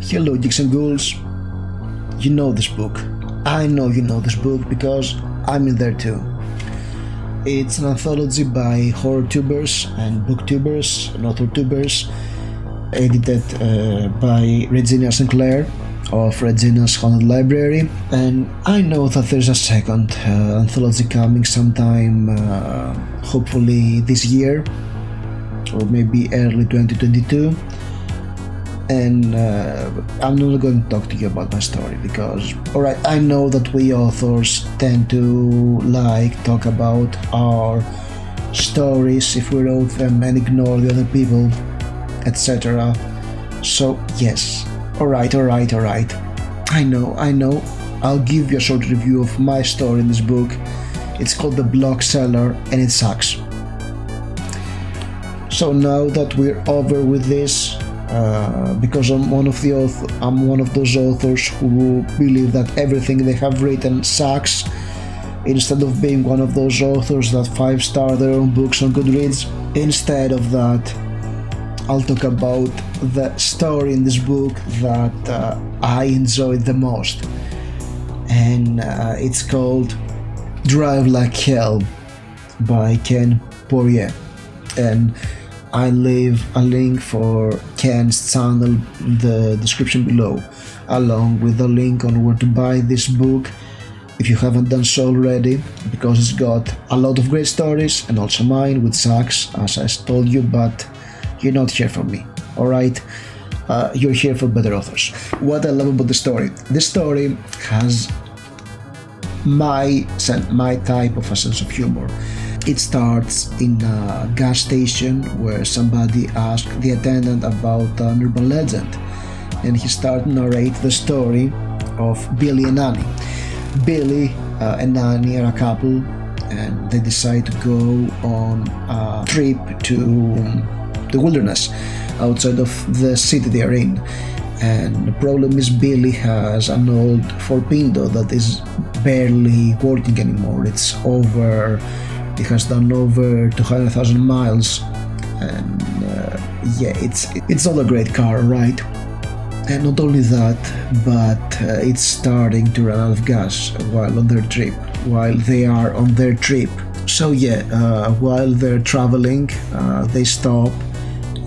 Hello, geeks and ghouls. You know this book. I know you know this book because I'm in there too. It's an anthology by horrortubers and booktubers and authortubers, edited by Regina St of Regina's Haunted Library. And I know that there's a second anthology coming sometime, hopefully this year or maybe early 2022. And I'm not going to talk to you about my story because, alright, I know that we authors tend to talk about our stories if we wrote them and ignore the other people, etc. So yes, alright, I know, I'll give you a short review of my story in this book. It's called The Block Seller and it sucks. So now that we're over with this, because I'm one of those authors who believe that everything they have written sucks, instead of being one of those authors that 5-star their own books on Goodreads. Instead of that, I'll talk about the story in this book that I enjoyed the most, and it's called Drive Like Hell by Ken Poirier. And I leave a link for Ken's channel in the description below, along with a link on where to buy this book if you haven't done so already, because it's got a lot of great stories, and also mine, which sucks, as I told you, but you're not here for me, alright? You're here for better authors. What I love about the story has my type of a sense of humor. It starts in a gas station where somebody asked the attendant about an urban legend, and he started to narrate the story of Billy and Annie. Billy and Annie are a couple, and they decide to go on a trip to the wilderness outside of the city they are in. And the problem is Billy has an old Ford Pinto that is barely working anymore. It has done over 200,000 miles, and it's not a great car, right? And not only that, but it's starting to run out of gas while they are on their trip. So while they're traveling, they stop,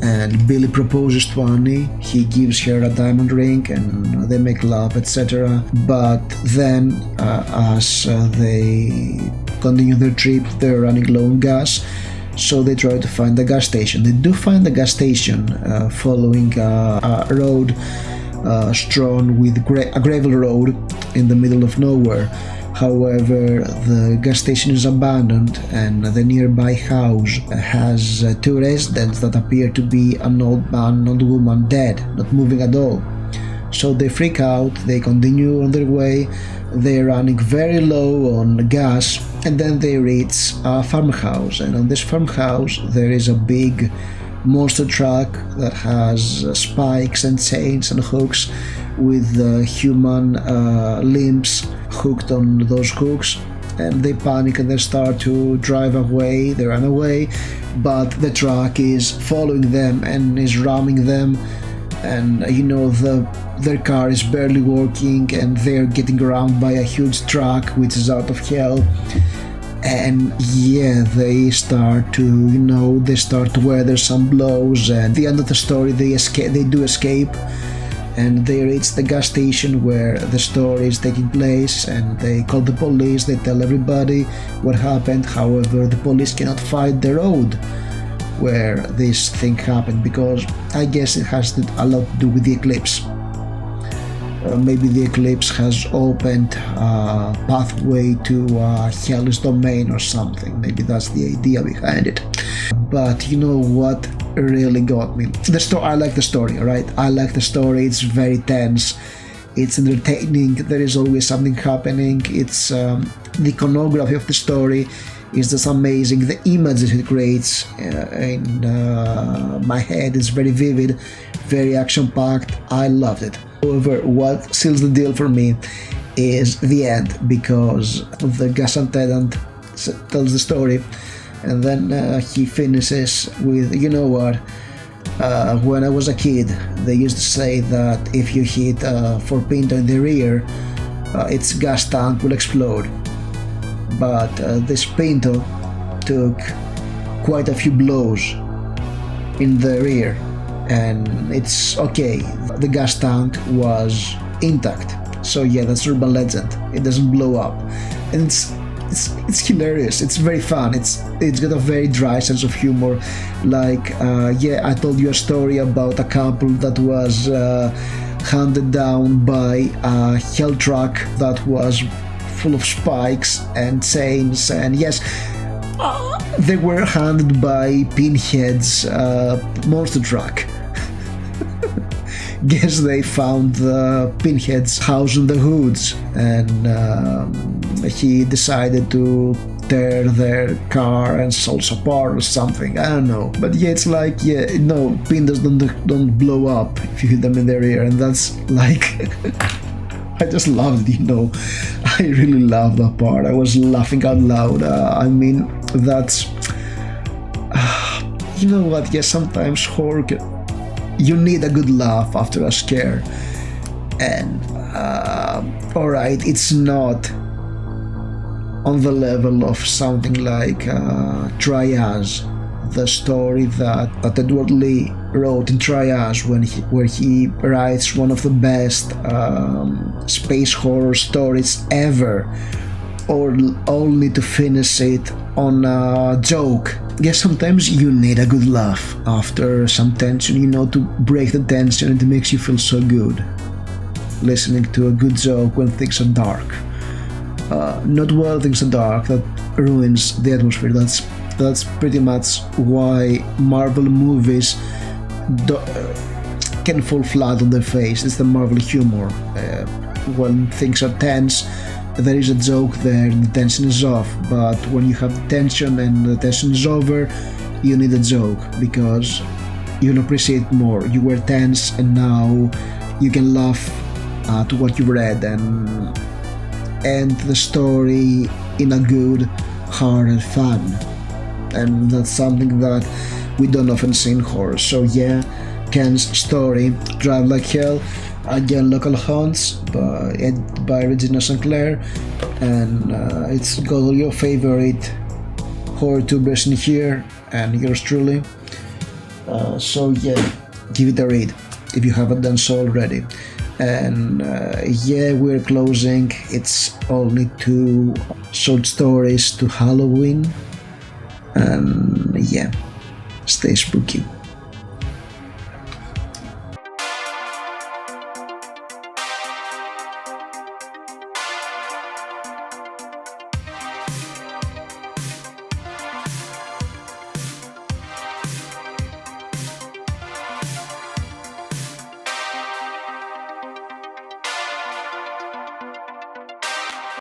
and Billy proposes to Annie. He gives her a diamond ring and they make love, etc. But then as they continue their trip, they're running low on gas, so they try to find a gas station. They do find the gas station following a road strewn with a gravel road in the middle of nowhere. However, the gas station is abandoned, and the nearby house has 2 residents that appear to be an old man and old woman dead, not moving at all. So they freak out, they continue on their way, they're running very low on gas, and then they reach a farmhouse. And on this farmhouse there is a big monster truck that has spikes and chains and hooks with human limbs hooked on those hooks, and they panic and they start to drive away. They run away, but the truck is following them and is ramming them, and their car is barely working, and they're getting around by a huge truck which is out of hell. And they start to weather some blows, and at the end of the story they do escape, and they reach the gas station where the story is taking place, and they call the police. They tell everybody what happened. However, the police cannot find the road where this thing happened, because I guess it has a lot to do with the eclipse. Maybe the eclipse has opened a pathway to Hell's domain or something. Maybe that's the idea behind it. But you know what really got me? I like the story, alright? I like the story. It's very tense. It's entertaining. There is always something happening. It's the iconography of the story is just amazing. The images it creates in my head is very vivid, very action-packed. I loved it. However, what seals the deal for me is the end, because the gas attendant tells the story, and then he finishes with, you know what, When I was a kid, they used to say that if you hit for Pinto in the rear, its gas tank will explode. But this Pinto took quite a few blows in the rear, and it's okay. The gas tank was intact. So yeah, that's urban legend. It doesn't blow up, and it's hilarious. It's very fun. It's got a very dry sense of humor. Like yeah, I told you a story about a couple that was handed down by a hell truck that was full of spikes and chains, and yes, they were handed by Pinhead's monster truck. Guess they found Pinhead's house in the woods, and he decided to tear their car and souls apart or something. I don't know, but yeah, it's like, yeah, no, Pintos don't blow up if you hit them in their ear, and that's like I just loved it, you know. I really loved that part. I was laughing out loud. I mean, that's you know what? Yeah, sometimes horror. You need a good laugh after a scare, and alright, it's not on the level of something like Triage, the story that Edward Lee wrote in Triage, where he writes one of the best space horror stories ever, or only to finish it on a joke. Yes, sometimes you need a good laugh after some tension, you know, to break the tension. It makes you feel so good listening to a good joke when things are dark. Not when things are dark, that ruins the atmosphere. That's pretty much why Marvel movies can fall flat on their face. It's the Marvel humor. When things are tense, there is a joke there and the tension is off, but when you have tension and the tension is over, you need a joke because you'll appreciate more. You were tense and now you can laugh at what you read and end the story in a good, hearted fun. And that's something that we don't often see in horror. So yeah, Ken's story, Drive Like Hell, again, Local Haunts by Regina St, and it's got all your favorite horror tubers in here and yours truly. So yeah, give it a read if you haven't done so already. And yeah, we're closing. It's only 2 short stories to Halloween, and yeah, stay spooky.